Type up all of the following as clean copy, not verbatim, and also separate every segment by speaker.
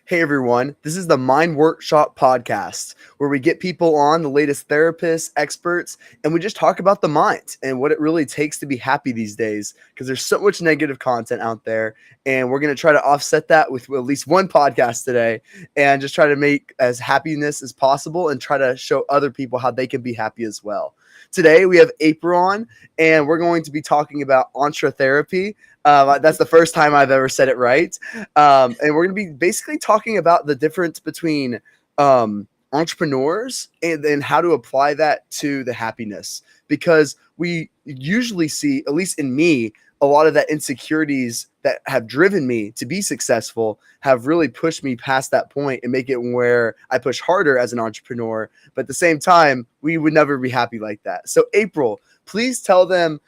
Speaker 1: Hey everyone, this is the Mind Workshop podcast where we get people on, the latest therapists, experts, and we just talk about the mind and what it really takes to be happy these days because there's so much negative content out there. And we're going to try to offset that with at least one podcast today and just try to make as happiness as possible and try to show other people how they can be happy as well. Today we have April on, and we're going to be talking about Entratherapy. That's the first time I've ever said it right. And we're going to be basically talking about the difference between entrepreneurs and then how to apply that to the happiness. Because we usually see, at least in me, a lot of that insecurities that have driven me to be successful have really pushed me past that point and make it where I push harder as an entrepreneur. But at the same time, we would never be happy like that. So April, please tell them,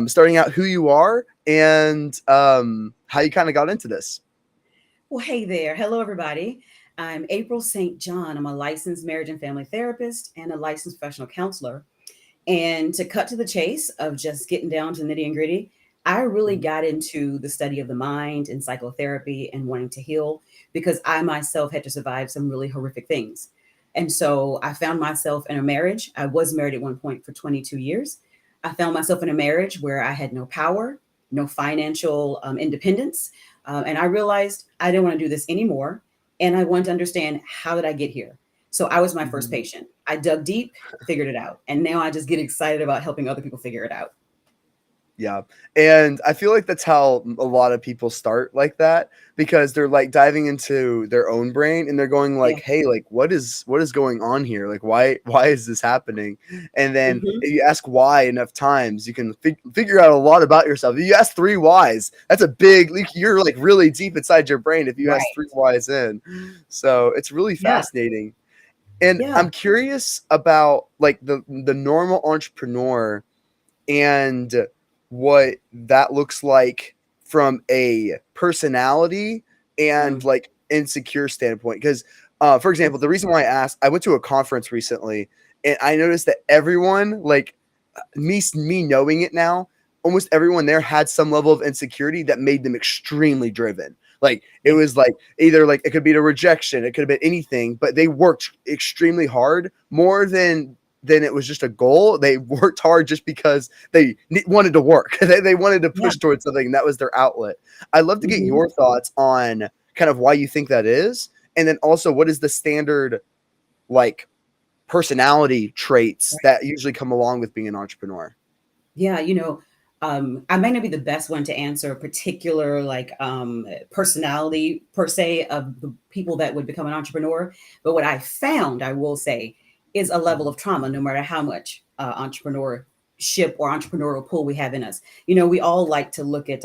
Speaker 1: starting out, who you are and how you kind of got into this.
Speaker 2: Well, hey there. Hello, everybody. I'm April St. John. I'm a licensed marriage and family therapist and a licensed professional counselor. And to cut to the chase of just getting down to nitty and gritty, I really got into the study of the mind and psychotherapy and wanting to heal because I myself had to survive some really horrific things. And so I found myself in a marriage. I was married at one point for 22 years. I found myself in a marriage where I had no power, no financial independence. And I realized I didn't want to do this anymore. And I wanted to understand, how did I get here? So I was my first patient. I dug deep, figured it out. And now I just get excited about helping other people figure it out.
Speaker 1: Yeah. And I feel like that's how a lot of people start like that, because they're like diving into their own brain and they're going
Speaker 2: Yeah.
Speaker 1: like, hey, like what is going on here? Like why is this happening? And then
Speaker 2: Hmm.
Speaker 1: if you ask why enough times, you can figure out a lot about yourself. If you ask three whys, that's a big like, you're like really deep inside your brain if you ask
Speaker 2: Right.
Speaker 1: three whys in. So it's really
Speaker 2: Yeah.
Speaker 1: fascinating. And
Speaker 2: Yeah.
Speaker 1: I'm curious about like the normal entrepreneur and what that looks like from a personality and
Speaker 2: Mm.
Speaker 1: like insecure standpoint. Because, for example, the reason why I asked, I went to a conference recently and I noticed that everyone, like me knowing it now, almost everyone there had some level of insecurity that made them extremely driven. Like it
Speaker 2: Yeah.
Speaker 1: was like either like it could be a rejection, it could have been anything, but they worked extremely hard more than it was just a goal. They worked hard just because they wanted to work. They wanted to
Speaker 2: Yeah.
Speaker 1: push towards something, and that was their outlet. I'd love to get
Speaker 2: Hmm.
Speaker 1: your thoughts on kind of why you think that is, and then also what is the standard like personality traits that usually come along with being an entrepreneur.
Speaker 2: Yeah. I may not be the best one to answer a particular personality per se of the people that would become an entrepreneur. But what I found, I will say, is a level of trauma, no matter how much entrepreneurship or entrepreneurial pull we have in us. We all like to look at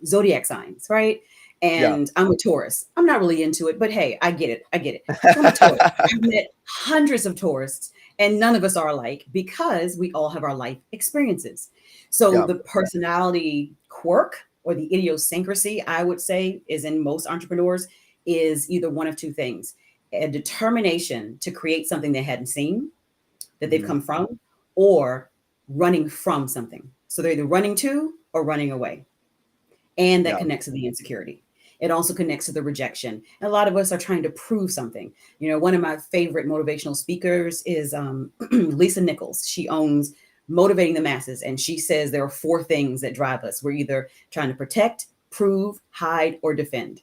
Speaker 2: zodiac signs, right?
Speaker 1: Yeah.
Speaker 2: And I'm a Taurus. I'm not really into it, but hey, I get it. I get it. So I'm a Taurus. I've met hundreds of tourists, and none of us are alike because we all have our life experiences. So
Speaker 1: Yeah.
Speaker 2: the personality quirk or the idiosyncrasy, I would say, is in most entrepreneurs is either one of two things: a determination to create something they hadn't seen, that they've
Speaker 1: Mhm.
Speaker 2: come from, or running from something. So they're either running to or running away. And that
Speaker 1: Yeah.
Speaker 2: connects to the insecurity. It also connects to the rejection. And a lot of us are trying to prove something. One of my favorite motivational speakers is Lisa Nichols. She owns Motivating the Masses. And she says there are four things that drive us. We're either trying to protect, prove, hide, or defend.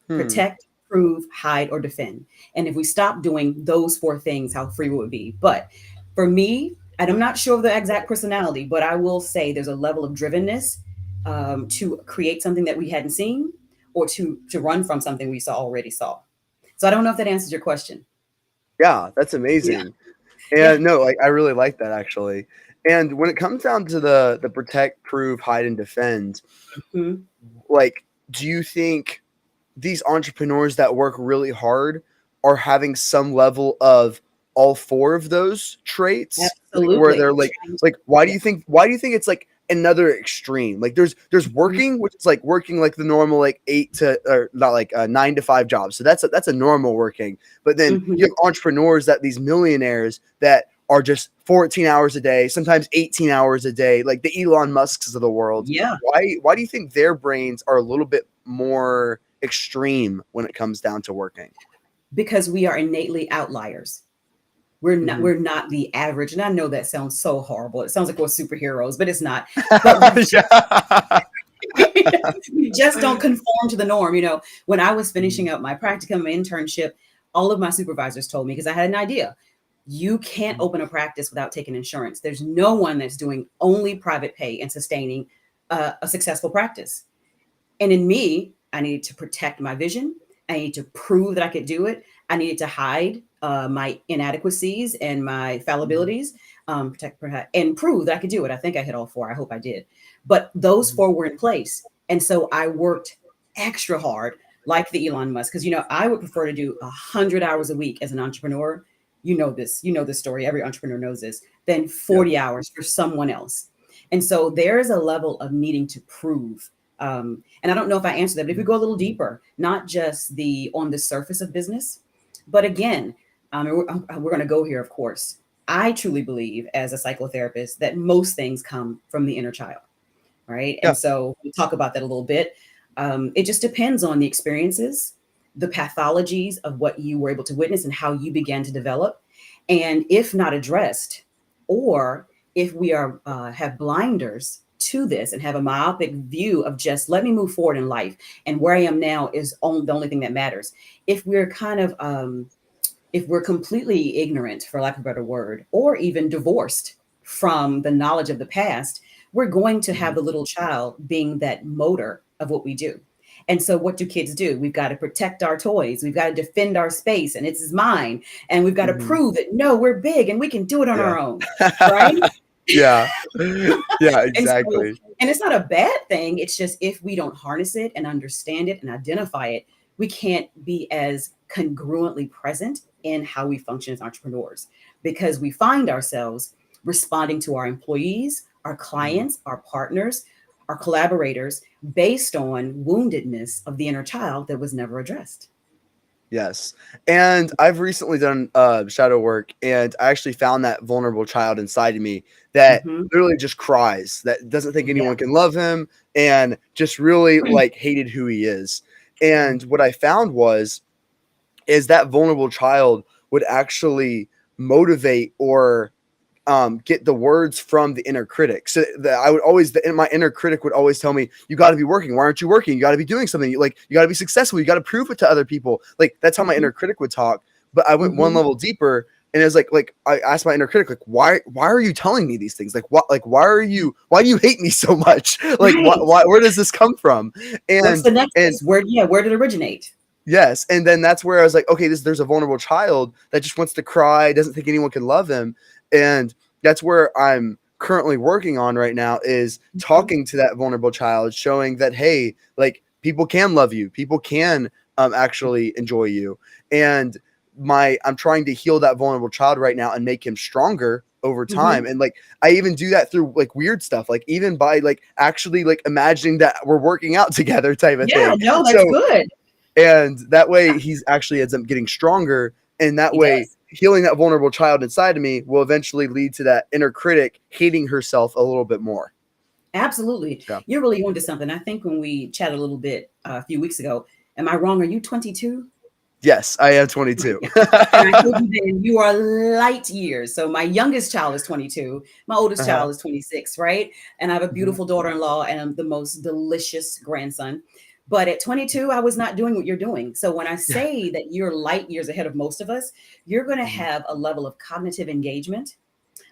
Speaker 1: Hmm.
Speaker 2: Protect, prove, hide, or defend. And if we stop doing those four things, how free will it be? But for me, and I'm not sure of the exact personality, but I will say there's a level of drivenness to create something that we hadn't seen, or to run from something we already saw. So I don't know if that answers your question.
Speaker 1: Yeah, that's
Speaker 2: Yeah.
Speaker 1: amazing.
Speaker 2: Yeah.
Speaker 1: And no, like I really like that actually. And when it comes down to the protect, prove, hide, and defend,
Speaker 2: Mhm.
Speaker 1: like, do you think these entrepreneurs that work really hard are having some level of all four of those traits, like where
Speaker 2: Absolutely.
Speaker 1: they're
Speaker 2: Trying to-
Speaker 1: like
Speaker 2: yeah.
Speaker 1: why do you think it's like another extreme? Like there's
Speaker 2: Mhm.
Speaker 1: working, which is like working like the normal like 8 to or not like 9 to 5 job, so that's a normal working. But then you
Speaker 2: Mhm.
Speaker 1: have entrepreneurs, that these millionaires that are just 14 hours a day, sometimes 18 hours a day, like the Elon Musks of the world.
Speaker 2: Yeah.
Speaker 1: Why do you think their brains are a little bit more extreme when it comes down to working?
Speaker 2: Because we are innately outliers. We're not
Speaker 1: Mhm.
Speaker 2: we're not the average. And I know that sounds so horrible. It sounds like we're superheroes, but it's not. But we
Speaker 1: Yeah.
Speaker 2: we just don't conform to the norm. When I was finishing
Speaker 1: Mhm.
Speaker 2: up my practicum, my internship, all of my supervisors told me, because I had an idea, you can't
Speaker 1: Mhm.
Speaker 2: open a practice without taking insurance. There's no one that's doing only private pay and sustaining a successful practice. And in me, I needed to protect my vision. I needed to prove that I could do it. I needed to hide my inadequacies and my
Speaker 1: Mhm.
Speaker 2: fallibilities, and prove that I could do it. I think I hit all four. I hope I did. But those
Speaker 1: Mhm.
Speaker 2: four were in place. And so I worked extra hard, like the Elon Musk, because, I would prefer to do 100 hours a week as an entrepreneur. You know this story. Every entrepreneur knows this, than
Speaker 1: Yep.
Speaker 2: 40 hours for someone else. And so there is a level of needing to prove. And I don't know if I answered that, but if we
Speaker 1: Mhm.
Speaker 2: go a little deeper, not just the on the surface of business, but again, we're going to go here, of course. I truly believe, as a psychotherapist, that most things come from the inner child, right? And
Speaker 1: Yeah.
Speaker 2: so we'll talk about that a little bit. It just depends on the experiences, the pathologies of what you were able to witness and how you began to develop. And if not addressed, or if we are have blinders to this and have a myopic view of just let me move forward in life and where I am now is the only thing that matters. If we're kind of if we're completely ignorant, for lack of a better word, or even divorced from the knowledge of the past, we're going to have
Speaker 1: Mhm.
Speaker 2: the little child being that motor of what we do. And so, what do kids do? We've got to protect our toys. We've got to defend our space, and it's mine. And we've got to
Speaker 1: Mhm.
Speaker 2: prove that no, we're big and we can do it on
Speaker 1: Yeah.
Speaker 2: our own, right?
Speaker 1: Yeah. Yeah,
Speaker 2: And so,
Speaker 1: exactly.
Speaker 2: and it's not a bad thing. It's just if we don't harness it and understand it and identify it, we can't be as congruently present in how we function as entrepreneurs, because we find ourselves responding to our employees, our
Speaker 1: Mhm.
Speaker 2: clients, our partners, our collaborators based on woundedness of the inner child that was never addressed.
Speaker 1: Yes. And I've recently done shadow work, and I actually found that vulnerable child inside of me that
Speaker 2: Hmm.
Speaker 1: literally just cries, that doesn't think
Speaker 2: Yeah.
Speaker 1: anyone can love him, and just really like hated who he is. And what I found is that vulnerable child would actually motivate or get the words from the inner critic. So that I would always, my inner critic would always tell me, "You got to be working. Why aren't you working? You got to be doing something. Like you got to be successful. You got to prove it to other people." Like that's how my
Speaker 2: Hmm.
Speaker 1: inner critic would talk. But I went one
Speaker 2: Hmm.
Speaker 1: level deeper, and it was like I asked my inner critic, like, why are you telling me these things? Like why do you hate me so much? Like
Speaker 2: Right.
Speaker 1: where does this come from?
Speaker 2: What's
Speaker 1: And
Speaker 2: the
Speaker 1: and
Speaker 2: nexus? Where did it originate?
Speaker 1: yes, and then that's where I was like, okay, there's a vulnerable child that just wants to cry, doesn't think anyone can love him, and that's where I'm currently working on right now is
Speaker 2: Mhm.
Speaker 1: talking to that vulnerable child, showing that hey, like people can love you, people can actually enjoy you, and I'm trying to heal that vulnerable child right now and make him stronger over time,
Speaker 2: Mhm.
Speaker 1: and like I even do that through like weird stuff, like even by like actually like imagining that we're working out together type of
Speaker 2: Yeah,
Speaker 1: thing.
Speaker 2: no, that's
Speaker 1: So
Speaker 2: good.
Speaker 1: and that way he's actually ends up getting stronger, and that
Speaker 2: He
Speaker 1: way
Speaker 2: does.
Speaker 1: healing that vulnerable child inside of me will eventually lead to that inner critic hating herself a little bit more.
Speaker 2: Absolutely.
Speaker 1: Yeah.
Speaker 2: You're really onto something. I think when we chatted a little bit a few weeks ago, am I wrong? Are you 22?
Speaker 1: Yes, I am 22.
Speaker 2: Yeah. And I told you then you are light years. So my youngest child is 22. My oldest
Speaker 1: Uh-huh.
Speaker 2: child is 26, right? And I have a
Speaker 1: Mhm.
Speaker 2: beautiful daughter-in-law and the most delicious grandson. But at 22, I was not doing what you're doing. So when I
Speaker 1: Yeah.
Speaker 2: say that you're light years ahead of most of us, you're going to
Speaker 1: Mhm.
Speaker 2: have a level of cognitive engagement,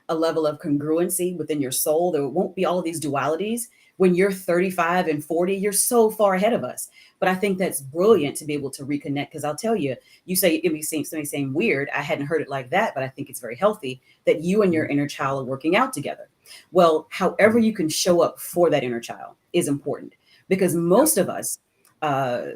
Speaker 2: a level of congruency within your soul. There won't be all of these dualities. When you're 35 and 40, you're so far ahead of us. But I think that's brilliant to be able to reconnect, because I'll tell you, you say it may seem somebody saying weird. I hadn't heard it like that, but I think it's very healthy that you and your
Speaker 1: Mhm.
Speaker 2: inner child are working out together. Well, however
Speaker 1: Mhm.
Speaker 2: you can show up for that inner child is important, because
Speaker 1: Yep.
Speaker 2: most of us uh,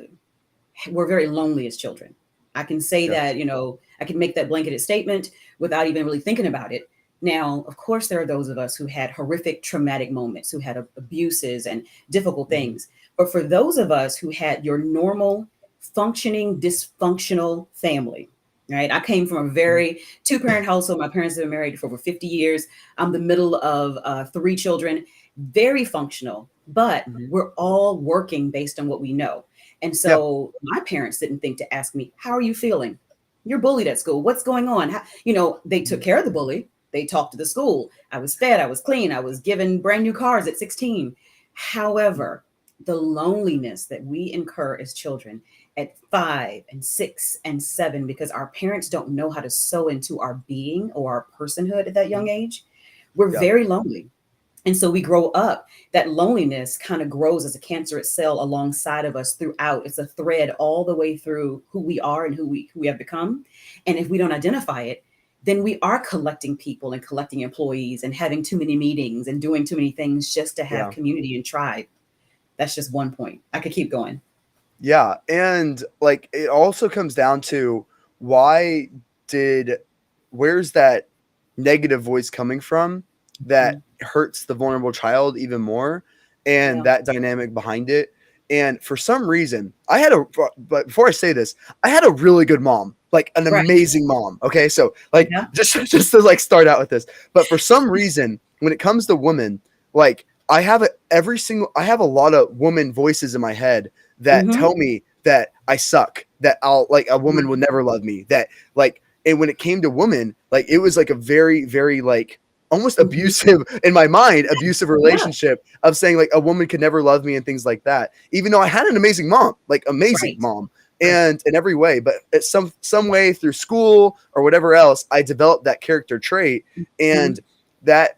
Speaker 2: were very lonely as children. I can say
Speaker 1: Yeah.
Speaker 2: that, I can make that blanketed statement without even really thinking about it. Now, of course, there are those of us who had horrific traumatic moments, who had abuses and difficult
Speaker 1: Mhm.
Speaker 2: things. But for those of us who had your normal, functioning, dysfunctional family, right? I came from a
Speaker 1: Mhm.
Speaker 2: very two-parent household. My parents have been married for over 50 years. I'm the middle of three children, very functional, but
Speaker 1: Mhm.
Speaker 2: we're all working based on what we know. And
Speaker 1: Yeah.
Speaker 2: so my parents didn't think to ask me, how are you feeling? You're bullied at school. What's going on? How, they took care of the bully. They talked to the school. I was fed. I was clean. I was given brand new cars at 16. However, the loneliness that we incur as children at 5 and 6 and 7, because our parents don't know how to sew into our being or our personhood at that young age, we're
Speaker 1: Yeah.
Speaker 2: very lonely. And so we grow up, that loneliness kind of grows as a cancerous cell alongside of us throughout. It's a thread all the way through who we are and who we have become. And if we don't identify it, then we are collecting people and collecting employees and having too many meetings and doing too many things just to have
Speaker 1: Yeah.
Speaker 2: community and tribe. That's just one point. I could keep going.
Speaker 1: Yeah, and like it also comes down to why did where's that negative voice coming from that
Speaker 2: Mhm.
Speaker 1: hurts the vulnerable child even more, and
Speaker 2: Yeah.
Speaker 1: that dynamic behind it. And for some reason, but before I say this, I had a really good mom, like an
Speaker 2: Right.
Speaker 1: amazing mom. Okay, so like
Speaker 2: Yeah.
Speaker 1: just to like start out with this, but for some reason, when it comes to women, like I have a lot of woman voices in my head that
Speaker 2: Mm-hmm.
Speaker 1: tell me that I suck, that I'll like a woman will
Speaker 2: Right.
Speaker 1: never love me, that like, and when it came to women, like it was like a very, very like almost
Speaker 2: Mm-hmm.
Speaker 1: abusive in my mind, abusive
Speaker 2: Yeah.
Speaker 1: relationship of saying like a woman could never love me and things like that. Even though I had an amazing mom, like amazing
Speaker 2: Right.
Speaker 1: mom,
Speaker 2: Right.
Speaker 1: and in every way, but at some way through school or whatever else, I developed that character trait,
Speaker 2: Mm-hmm.
Speaker 1: and that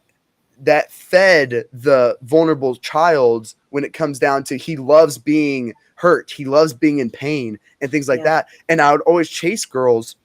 Speaker 1: that fed the vulnerable child when it comes down to he loves being hurt, he loves being in pain and things like
Speaker 2: Yeah.
Speaker 1: that. And I would always chase girls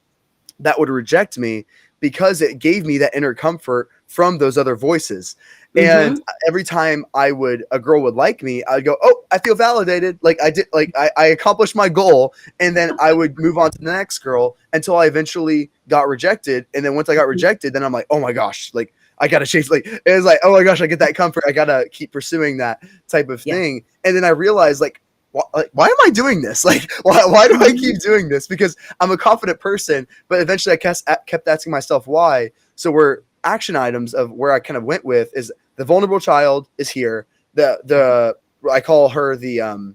Speaker 1: that would reject me because it gave me that inner comfort from those other voices.
Speaker 2: Mm-hmm.
Speaker 1: And every time a girl would like me, I'd go, oh, I feel validated. Like I did, like I accomplished my goal. And then I would move on to the next girl until I eventually got rejected. And then once I got rejected, then I'm like, oh my gosh, like I gotta chase, like it was like, oh my gosh, I get that comfort. I gotta keep pursuing that type of
Speaker 2: Yeah.
Speaker 1: thing. And then I realized like, why am I doing this? Like, why do I
Speaker 2: Mm-hmm.
Speaker 1: keep doing this? Because I'm a confident person, but eventually I kept asking myself why. So where action items of where I kind of went with is the vulnerable child is here. The I call her the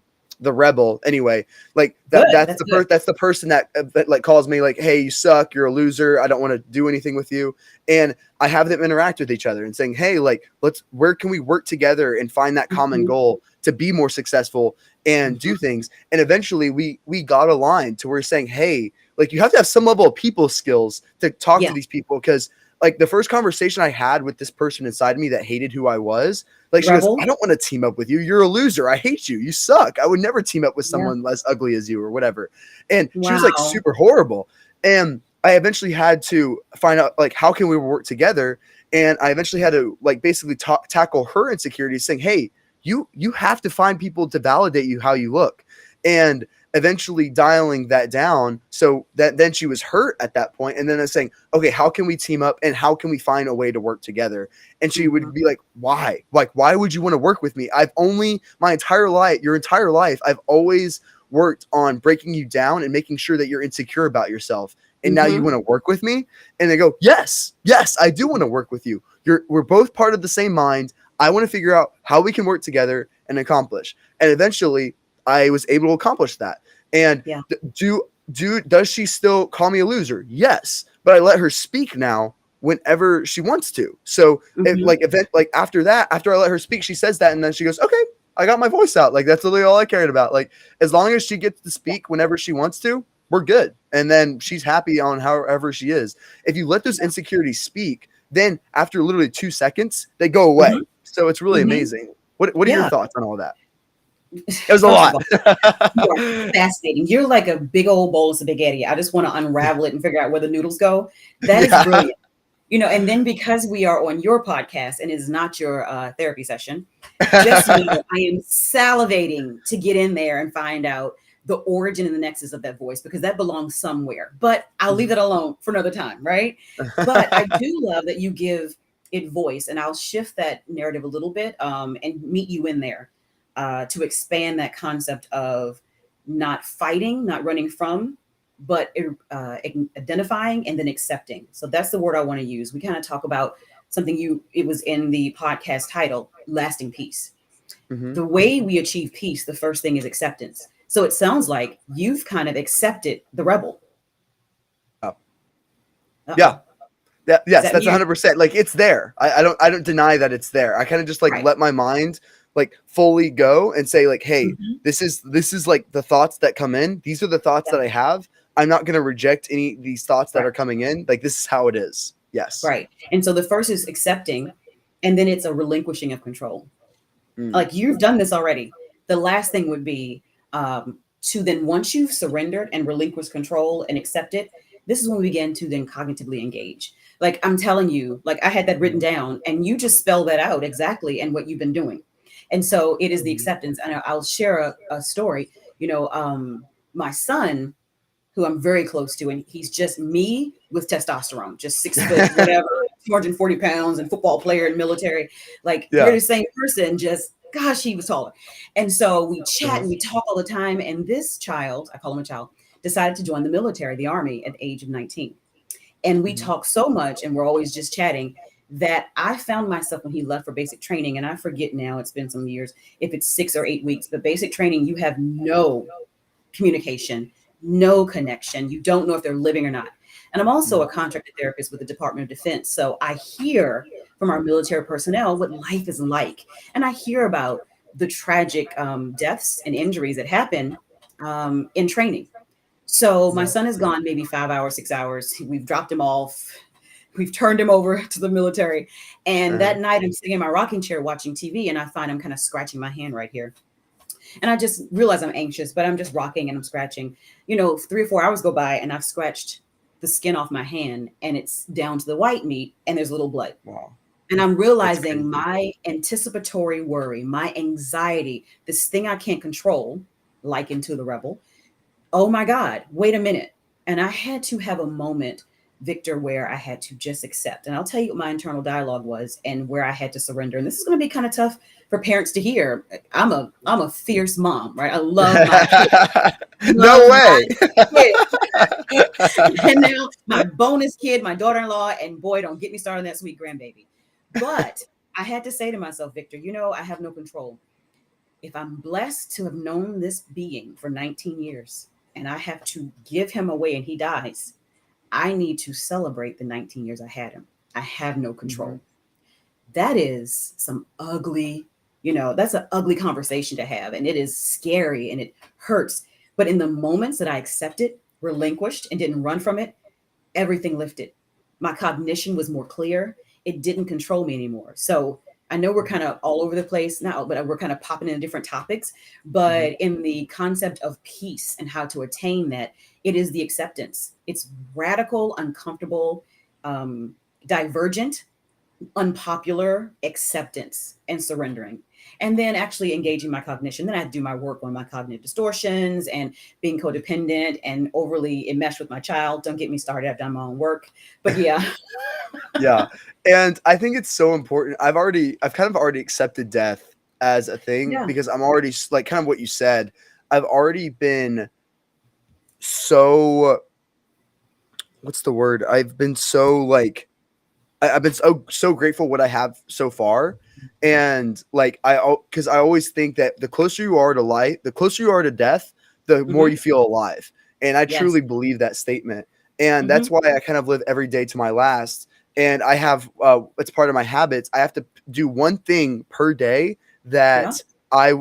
Speaker 1: rebel anyway. Like
Speaker 2: Good. That's good.
Speaker 1: that's the person that like calls me like, hey, you suck, you're a loser, I don't want to do anything with you. And I have them interact with each other and saying, hey, like where can we work together and find that common
Speaker 2: Mm-hmm.
Speaker 1: goal to be more successful and
Speaker 2: Mm-hmm.
Speaker 1: do things. And eventually we got aligned to where we're saying, hey, like you have to have some level of people skills to talk to
Speaker 2: Yeah.
Speaker 1: these people. Because like the first conversation I had with this person inside me that hated who I was, like she goes,
Speaker 2: Rebel.
Speaker 1: I don't want to team up with you, you're a loser, I hate you, you suck, I would never team up with
Speaker 2: Yeah.
Speaker 1: someone less ugly as you or whatever. And she was like
Speaker 2: Wow.
Speaker 1: super horrible. And I eventually had to find out like how can we work together. And I eventually had to like basically tackle her insecurities, saying, hey, you have to find people to validate you how you look. And eventually dialing that down so that then she was hurt at that point, and then I was saying, okay, how can we team up and how can we find a way to work together? And she
Speaker 2: Mm-hmm.
Speaker 1: would be like why would you want to work with me? I've only your entire life I've always worked on breaking you down and making sure that you're insecure about yourself, and now you
Speaker 2: Mm-hmm.
Speaker 1: want to work with me? And they go, yes, I do want to work with you. We're both part of the same mind. I want to figure out how we can work together and accomplish. And eventually I was able to accomplish that. And
Speaker 2: Yeah.
Speaker 1: does she still call me a loser? Yes, but I let her speak now whenever she wants to. So
Speaker 2: Mm-hmm.
Speaker 1: like after that, after I let her speak, she says that, and then she goes, okay, I got my voice out. Like that's literally all I cared about. Like as long as she gets to speak whenever she wants to, we're good. And then she's happy on however she is. If you let those insecurities speak, then after literally 2 seconds, they go away.
Speaker 2: Mm-hmm.
Speaker 1: So it's really
Speaker 2: Mm-hmm.
Speaker 1: amazing. What are your
Speaker 2: Yeah.
Speaker 1: thoughts on all that? It was a
Speaker 2: First of
Speaker 1: lot.
Speaker 2: all, you are fascinating. You're like a big old bowl of spaghetti. I just want to unravel it and figure out where the noodles go. That is
Speaker 1: Yeah.
Speaker 2: brilliant. And then because we are on your podcast and it is not your therapy session, just know I am salivating to get in there and find out the origin and the nexus of that voice, because that belongs somewhere. But I'll leave
Speaker 1: Mhm.
Speaker 2: that alone for another time, right? But I do love that you give it voice, and I'll shift that narrative a little bit and meet you in there to expand that concept of not fighting, not running from, but identifying and then accepting. So that's the word I want to use. We kind of talk about something it was in the podcast title, lasting peace.
Speaker 1: Mhm.
Speaker 2: The way we achieve peace, the first thing is acceptance. So it sounds like you've kind of accepted the rebel.
Speaker 1: Yeah. Yeah.
Speaker 2: Uh-oh.
Speaker 1: Yeah,
Speaker 2: Is
Speaker 1: yes,
Speaker 2: that
Speaker 1: that's
Speaker 2: me?
Speaker 1: 100%. Like it's there. I don't deny that it's there. I kind of just like
Speaker 2: Right.
Speaker 1: let my mind like fully go and say like, hey,
Speaker 2: Hmm.
Speaker 1: this is like the thoughts that come in. These are the thoughts
Speaker 2: Yeah.
Speaker 1: that I have. I'm not gonna reject any of these thoughts that
Speaker 2: Right.
Speaker 1: are coming in. Like this is how it is. Yes.
Speaker 2: Right. And so the first is accepting, and then it's a relinquishing of control.
Speaker 1: Mm,
Speaker 2: Like you've done this already. The last thing would be to then, once you've surrendered and relinquished control and accept it, this is when we begin to then cognitively engage. Like I'm telling you, like I had that written
Speaker 1: mhm,
Speaker 2: down, and you just spell that out exactly and what you've been doing. And so it is the
Speaker 1: mhm,
Speaker 2: acceptance. And I'll share a story. You know, my son, who I'm very close to, and he's just me with testosterone, just 6 foot, whatever, 240 pounds, and football player and military. Like we're
Speaker 1: yeah.
Speaker 2: the same person, just gosh, he was taller. And so we chat
Speaker 1: Uh-huh.
Speaker 2: and we talk all the time. And this child, I call him a child, decided to join the military, the army, at the age of 19. And we
Speaker 1: Mhm,
Speaker 2: talk so much, and we're always just chatting, that I found myself when he left for basic training, and I forget now, it's been some years, if it's 6 or 8 weeks, but basic training, you have no communication, no connection. You don't know if they're living or not. And I'm also
Speaker 1: mhm,
Speaker 2: a contracted therapist with the Department of Defense. So I hear from our military personnel what life is like. And I hear about the tragic deaths and injuries that happen in training. So my
Speaker 1: yeah.
Speaker 2: son has gone maybe 5 hours, 6 hours. We've dropped him off. We've turned him over to the military. And
Speaker 1: Uh-huh.
Speaker 2: that night, I'm sitting in my rocking chair watching TV, and I find him kind of scratching my hand right here. And I just realize I'm anxious, but I'm just rocking and I'm scratching. 3 or 4 hours go by, and I've scratched the skin off my hand, and it's down to the white meat, and there's little blood.
Speaker 1: Wow.
Speaker 2: And I'm
Speaker 1: That's
Speaker 2: realizing
Speaker 1: crazy.
Speaker 2: my anticipatory worry, my anxiety, this thing I can't control, like Into the Rebel. Oh my God, wait a minute. And I had to have a moment, Victor, where I had to just accept. And I'll tell you what my internal dialogue was and where I had to surrender. And this is going to be kind of tough for parents to hear. I'm a fierce mom, right? I love my kids,
Speaker 1: No
Speaker 2: love
Speaker 1: way.
Speaker 2: my kids. And now my bonus kid, my daughter-in-law, and boy, don't get me started on that sweet grandbaby. But I had to say to myself, Victor, I have no control. If I'm blessed to have known this being for 19 years and I have to give him away and he dies, I need to celebrate the 19 years I had him. I have no
Speaker 1: Mhm,
Speaker 2: control. That is that's an ugly conversation to have. And it is scary and it hurts. But in the moments that I accepted, relinquished, and didn't run from it, everything lifted. My cognition was more clear. It didn't control me anymore. So I know we're
Speaker 1: mhm,
Speaker 2: kind of all over the place now, but we're kind of popping in different topics.
Speaker 1: mhm,
Speaker 2: But in the concept of peace and how to attain that, it is the acceptance. It's radical, uncomfortable, um, divergent, unpopular acceptance and surrendering, and then actually engaging my cognition. Then I do my work on my cognitive distortions and being codependent and overly enmeshed with my child. Don't get me started, I've done my own work, but yeah.
Speaker 1: yeah, and I think it's so important. I've kind of already accepted death as a thing
Speaker 2: Yeah.
Speaker 1: because I'm already like kind of what you said. I've already been so what's the word? I've been so like I've been so grateful what I have so far, and like because I always think that the closer you are to life, the closer you are to death, the more
Speaker 2: Hmm.
Speaker 1: you feel alive, and I
Speaker 2: Yes.
Speaker 1: truly believe that statement, and that's
Speaker 2: Hmm.
Speaker 1: why I kind of live every day to my last. And I have it's part of my habits. I have to do one thing per day
Speaker 2: Yeah.
Speaker 1: that I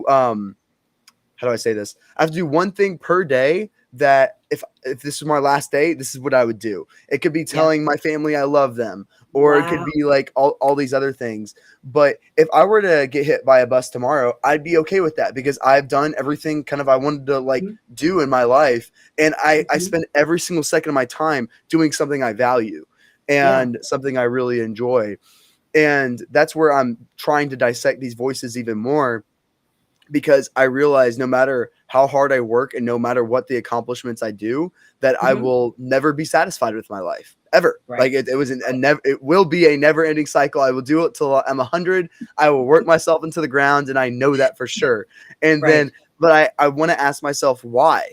Speaker 1: how do I say this? I have to do one thing per day that if this is my last day, this is what I would do. It could be
Speaker 2: Yeah.
Speaker 1: telling my family I love them, or it could
Speaker 2: Wow.
Speaker 1: be like all these other things. But if I were to get hit by a bus tomorrow, I'd be okay with that because I've done everything kind of I wanted to like
Speaker 2: Hmm.
Speaker 1: do in my life. And I
Speaker 2: Hmm.
Speaker 1: spend every single second of my time doing something I value
Speaker 2: Yeah.
Speaker 1: and something I really enjoy. And that's where I'm trying to dissect these voices even more because I realize no matter how hard I work and no matter what the accomplishments I do, that I
Speaker 2: Hmm.
Speaker 1: will never be satisfied with my life ever.
Speaker 2: Right.
Speaker 1: Like it was a never, it will be a never ending cycle. I will do it till I'm 100. I will work myself into the ground, and I know that for sure. And
Speaker 2: Right.
Speaker 1: then, but I want to ask myself why.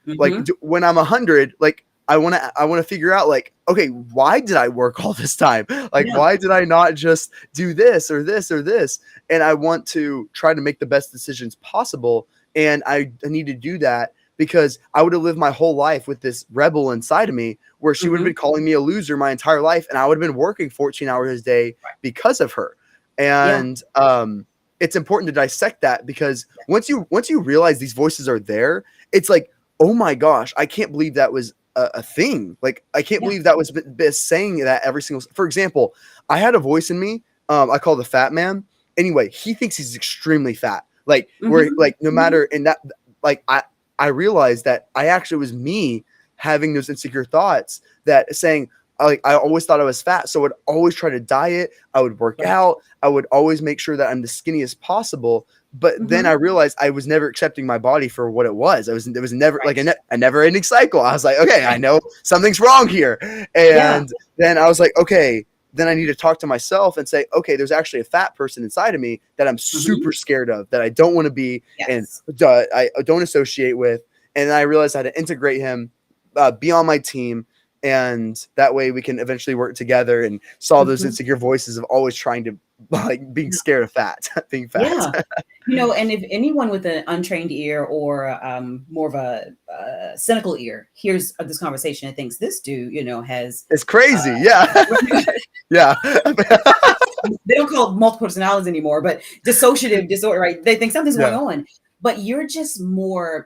Speaker 2: Hmm.
Speaker 1: When I'm 100, like I want to figure out like, okay, why did I work all this time? Like,
Speaker 2: Yeah.
Speaker 1: why did I not just do this or this or this? And I want to try to make the best decisions possible And I need to do that because I would have lived my whole life with this rebel inside of me where she would have
Speaker 2: Mm-hmm.
Speaker 1: been calling me a loser my entire life. And I would have been working 14 hours a day
Speaker 2: Right.
Speaker 1: because of her.
Speaker 2: Yeah.
Speaker 1: And it's important to dissect that because once you realize these voices are there, it's like, oh my gosh, I can't believe that was a thing. Like, I can't
Speaker 2: Yeah.
Speaker 1: believe that was saying that every single. For example, I had a voice in me. I call the fat man. Anyway, he thinks he's extremely fat. Like, where
Speaker 2: Mm-hmm.
Speaker 1: like no
Speaker 2: Mm-hmm.
Speaker 1: matter in that, like I realized that I actually was me having those insecure thoughts that saying. Like, I always thought I was fat, so I would always try to diet. I would work
Speaker 2: Right.
Speaker 1: out. I would always make sure that I'm the skinniest possible. But then
Speaker 2: Mm-hmm.
Speaker 1: I realized I was never accepting my body for what it was. It was never like
Speaker 2: Right.
Speaker 1: a never ending cycle. I was like, okay, I
Speaker 2: Right.
Speaker 1: know something's wrong here.
Speaker 2: Yeah.
Speaker 1: And then I was like, okay, then I need to talk to myself and say, okay, there's actually a fat person inside of me that I'm
Speaker 2: Mm-hmm.
Speaker 1: super scared of, that I don't want to be and
Speaker 2: Yes.
Speaker 1: I don't associate with. And then I realized I had to integrate him, be on my team. And that way we can eventually work together and solve those
Speaker 2: Mm-hmm.
Speaker 1: insecure voices of always trying to like being scared of fat, being fat.
Speaker 2: Yeah. And if anyone with an untrained ear or more of a cynical ear hears of this conversation and thinks this dude, has,
Speaker 1: It's
Speaker 2: uh,
Speaker 1: crazy. Yeah. Yeah.
Speaker 2: they don't call it multiple personalities anymore, but dissociative disorder, right? They think something's going
Speaker 1: Yeah.
Speaker 2: on, but you're just more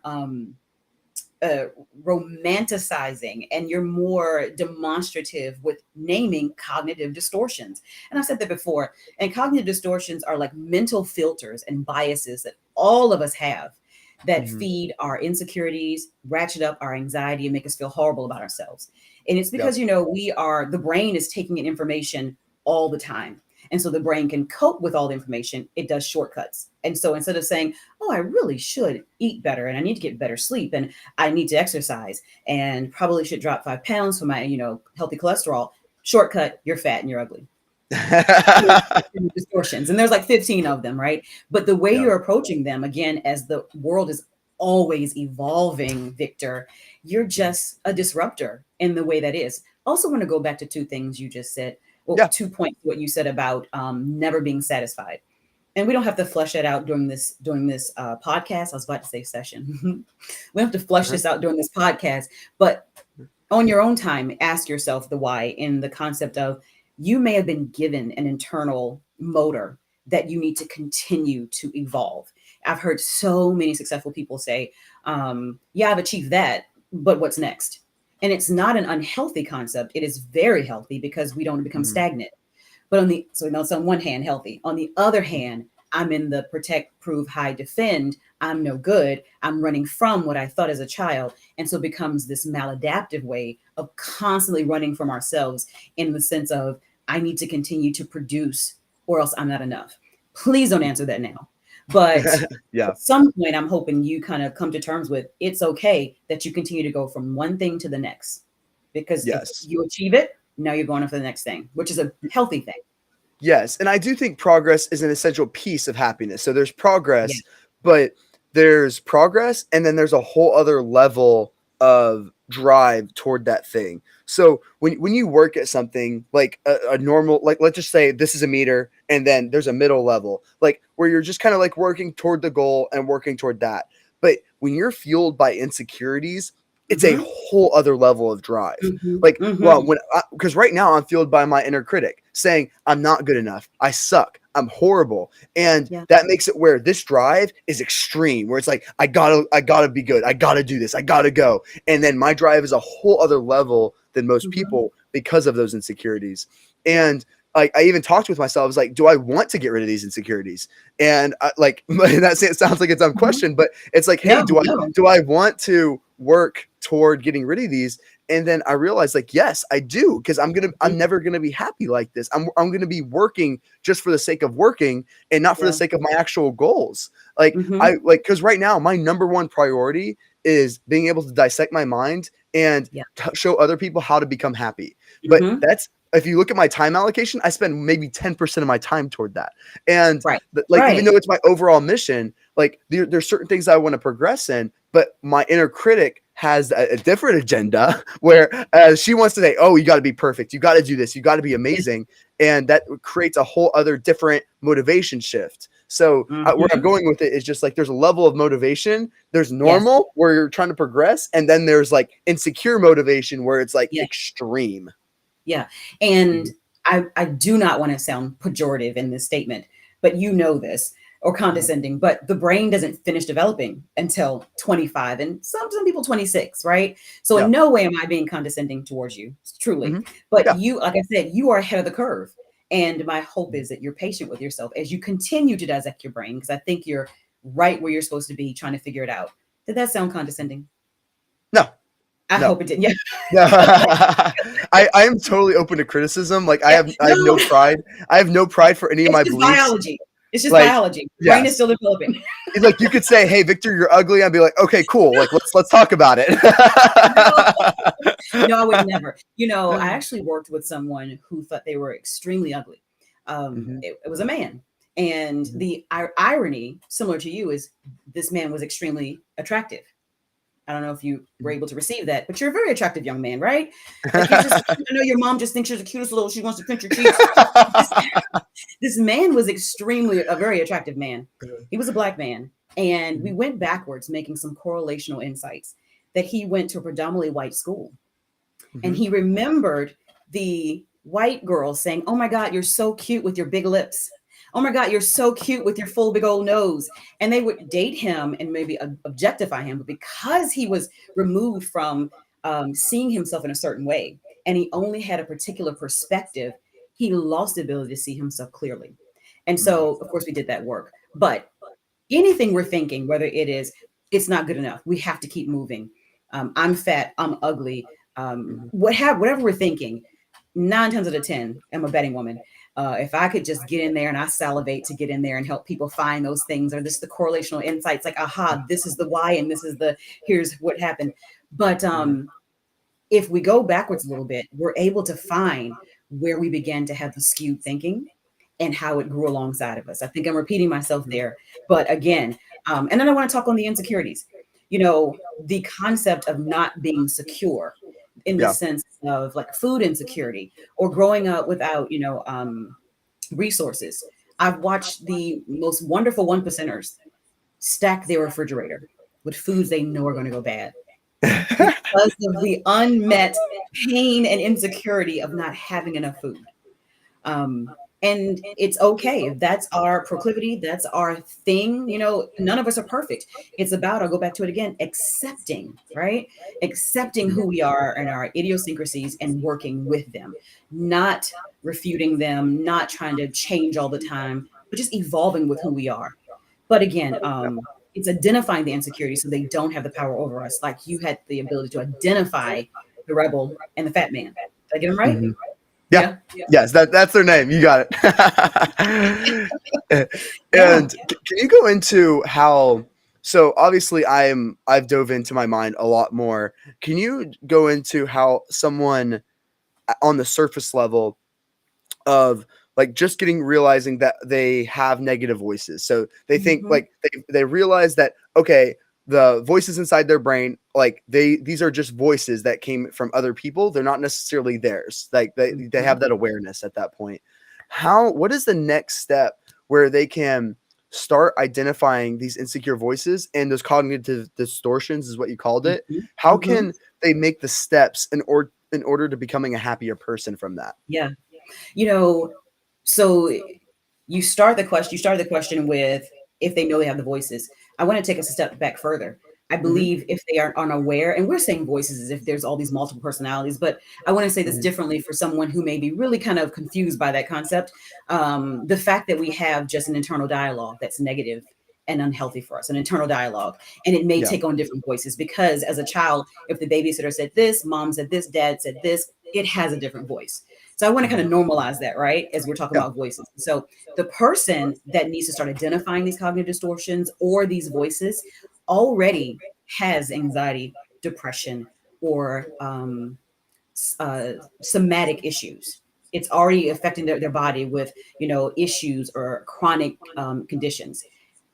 Speaker 2: romanticizing and you're more demonstrative with naming cognitive distortions. And I said that before. And cognitive distortions are like mental filters and biases that all of us have that
Speaker 1: Mhm.
Speaker 2: feed our insecurities, ratchet up our anxiety, and make us feel horrible about ourselves. And it's
Speaker 1: Yep.
Speaker 2: because, the brain is taking in information all the time. And so the brain can cope with all the information. It does shortcuts. And so instead of saying, oh, I really should eat better and I need to get better sleep and I need to exercise and probably should drop 5 pounds for my, healthy cholesterol. Shortcut, you're fat and you're ugly. Distortions. And there's like 15 of them, right? But the way
Speaker 1: Yeah.
Speaker 2: you're approaching them, again, as the world is always evolving, Victor, you're just a disruptor in the way that is. Also want to go back to two things you just said. Well,
Speaker 1: Yeah.
Speaker 2: 2 points, what you said about never being satisfied. And we don't have to flesh that out during this podcast. I was about to say session. We don't have to flesh
Speaker 1: Uh-huh.
Speaker 2: this out during this podcast, but on your own time, ask yourself the why in the concept of you may have been given an internal motor that you need to continue to evolve. I've heard so many successful people say, yeah, I've achieved that, but what's next? And it's not an unhealthy concept. It is very healthy because we don't become
Speaker 1: Mhm.
Speaker 2: stagnant. But it's on one hand healthy. On the other hand, I'm in the protect, prove, hide, defend. I'm no good. I'm running from what I thought as a child. And so it becomes this maladaptive way of constantly running from ourselves in the sense of, I need to continue to produce or else I'm not enough. Please don't answer that now. But
Speaker 1: Yeah.
Speaker 2: at some point, I'm hoping you kind of come to terms with it's okay that you continue to go from one thing to the next. Because if
Speaker 1: Yes.
Speaker 2: you achieve it, now you're going on for the next thing, which is a healthy thing.
Speaker 1: Yes, and I do think progress is an essential piece of happiness. So there's
Speaker 2: Yeah.
Speaker 1: progress, but there's progress, and then there's a whole other level of drive toward that thing. So when you work at something like a normal, like let's just say this is a meter, and then there's a middle level, like where you're just kind of like working toward the goal and working toward that. But when you're fueled by insecurities, it's a
Speaker 2: Mm-hmm.
Speaker 1: whole other level of drive.
Speaker 2: Mm-hmm.
Speaker 1: Like, well,
Speaker 2: Mm-hmm.
Speaker 1: because right now I'm fueled by my inner critic saying I'm not good enough, I suck, I'm horrible, and
Speaker 2: Yeah.
Speaker 1: that makes it where this drive is extreme, where it's like I gotta be good, I gotta do this, I gotta go, and then my drive is a whole other level than most
Speaker 2: Mm-hmm.
Speaker 1: people because of those insecurities, and I even talked with myself. I was like, do I want to get rid of these insecurities? And it sounds like it's some
Speaker 2: Mm-hmm.
Speaker 1: question, but it's like, hey,
Speaker 2: No, no.
Speaker 1: do I want to work toward getting rid of these? And then I realized, like, yes, I do, because I'm never gonna be happy like this. I'm gonna be working just for the sake of working and not for the
Speaker 2: Yeah.
Speaker 1: sake of my actual goals. Like
Speaker 2: Mm-hmm.
Speaker 1: because right now my number one priority is being able to dissect my mind and
Speaker 2: Yeah.
Speaker 1: show other people how to become happy. But
Speaker 2: Mm-hmm.
Speaker 1: that's if you look at my time allocation, I spend maybe 10% of my time toward that. And
Speaker 2: Right.
Speaker 1: like, even
Speaker 2: Right.
Speaker 1: though it's my overall mission, like there's certain things I want to progress in, but my inner critic has a different agenda where she wants to say, oh, you got to be perfect, you got to do this, you got to be
Speaker 2: Yeah.
Speaker 1: amazing, and that creates a whole other different motivation shift. So where I'm
Speaker 2: Mhm.
Speaker 1: going with it is just like there's a level of motivation. There's
Speaker 2: Yes.
Speaker 1: normal where you're trying to progress, and then there's like insecure motivation where it's like
Speaker 2: Yeah.
Speaker 1: extreme.
Speaker 2: Yeah. And
Speaker 1: Mhm.
Speaker 2: I do not want to sound pejorative in this statement, but you know this, or
Speaker 1: Mhm.
Speaker 2: condescending, but the brain doesn't finish developing until 25 and some people 26, right? So in
Speaker 1: Yeah.
Speaker 2: no way am I being condescending towards you, truly.
Speaker 1: Hmm.
Speaker 2: But
Speaker 1: Yeah.
Speaker 2: you, like I said, you are ahead of the curve. And my hope is that you're patient with yourself as you continue to dissect your brain, because I think you're right where you're supposed to be trying to figure it out. Did that sound condescending?
Speaker 1: No.
Speaker 2: I
Speaker 1: No.
Speaker 2: hope it didn't. Yeah.
Speaker 1: No. I am totally open to criticism. Like
Speaker 2: Yeah.
Speaker 1: I have no
Speaker 2: No,
Speaker 1: pride. I have no pride for any of
Speaker 2: it's
Speaker 1: my
Speaker 2: just
Speaker 1: beliefs.
Speaker 2: biology. It's just
Speaker 1: Like,
Speaker 2: biology. Brain is
Speaker 1: yes.
Speaker 2: still developing.
Speaker 1: It's like you could say, "Hey, Victor, you're ugly." I'd be like, "Okay, cool. Like, let's talk about it."
Speaker 2: No, no, I would never. I actually worked with someone who thought they were extremely ugly.
Speaker 1: Mhm,
Speaker 2: It was a man. And
Speaker 1: mhm,
Speaker 2: the irony, similar to you, is this man was extremely attractive. I don't know if you were
Speaker 1: mhm.
Speaker 2: able to receive that, but you're a very attractive young man, right? Like I know your mom just thinks you're the cutest little, she wants to pinch your cheeks. This, this man was extremely, a very attractive man. He was a black man. And we
Speaker 1: Mhm,
Speaker 2: went backwards, making some correlational insights that he went to a predominantly white school. And
Speaker 1: mhm,
Speaker 2: he remembered the white girl saying, "Oh my God, you're so cute with your big lips. Oh my God, you're so cute with your full big old nose." And they would date him and maybe objectify him. But because he was removed from seeing himself in a certain way and he only had a particular perspective, he lost the ability to see himself clearly. And
Speaker 1: mhm,
Speaker 2: so, of course, we did that work. But anything we're thinking, whether it is, it's not good enough, we have to keep moving. I'm fat, I'm ugly,
Speaker 1: mhm,
Speaker 2: whatever we're thinking, 9 times out of 10, I'm a betting woman. If I could just get in there and I salivate to get in there and help people find those things, or this the correlational insights, like, aha, this is the why, and this is the here's what happened. But
Speaker 1: mhm,
Speaker 2: if we go backwards a little bit, we're able to find where we began to have the skewed thinking and how it grew alongside of us. I think I'm repeating myself
Speaker 1: mhm.
Speaker 2: there, but again, and then I want to talk on the insecurities. The concept of not being secure in the
Speaker 1: Yeah.
Speaker 2: sense of like food insecurity or growing up without, resources. I've watched the most wonderful one percenters stack their refrigerator with foods they know are going to go bad because of the unmet pain and insecurity of not having enough food. Um, and it's okay if that's our proclivity, that's our thing. None of us are perfect. It's about, I'll go back to it again, accepting, right? Accepting
Speaker 1: Mhm,
Speaker 2: who we are and our idiosyncrasies and working with them, not refuting them, not trying to change all the time, but just evolving with who we are. But again,
Speaker 1: yeah.
Speaker 2: it's identifying the insecurity so they don't have the power over us. Like you had the ability to identify the rebel and the fat man. Did I get them right?
Speaker 1: Mhm. Yeah.
Speaker 2: Yeah.
Speaker 1: Yes, that's their name. You got it.
Speaker 2: Yeah.
Speaker 1: And can you go into how? So obviously, I've dove into my mind a lot more. Can you go into how someone on the surface level of like just getting realizing that they have negative voices. So they think
Speaker 2: Mhm.
Speaker 1: like they realize that okay, the voices inside their brain, like these are just voices that came from other people. They're not necessarily theirs. Like they
Speaker 2: Mhm.
Speaker 1: have that awareness at that point. What is the next step where they can start identifying these insecure voices and those cognitive distortions is what you called it?
Speaker 2: Mhm.
Speaker 1: How
Speaker 2: Mhm.
Speaker 1: can they make the steps in order to becoming a happier person from that?
Speaker 2: Yeah. You know, so you started the question with if they know they have the voices. I want to take us a step back further. I
Speaker 1: Mhm,
Speaker 2: believe if they are unaware, and we're saying voices as if there's all these multiple personalities, but I want to say this
Speaker 1: mhm.
Speaker 2: differently for someone who may be really kind of confused by that concept. The fact that we have just an internal dialogue that's negative and unhealthy for us, an internal dialogue, and it may
Speaker 1: Yeah.
Speaker 2: take on different voices because as a child, if the babysitter said this, mom said this, dad said this, it has a different voice. So I want to kind
Speaker 1: Mhm.
Speaker 2: of normalize that, right? As we're talking
Speaker 1: Yeah.
Speaker 2: about voices. So the person that needs to start identifying these cognitive distortions or these voices already has anxiety, depression, or somatic issues. It's already affecting their body with, issues or chronic conditions.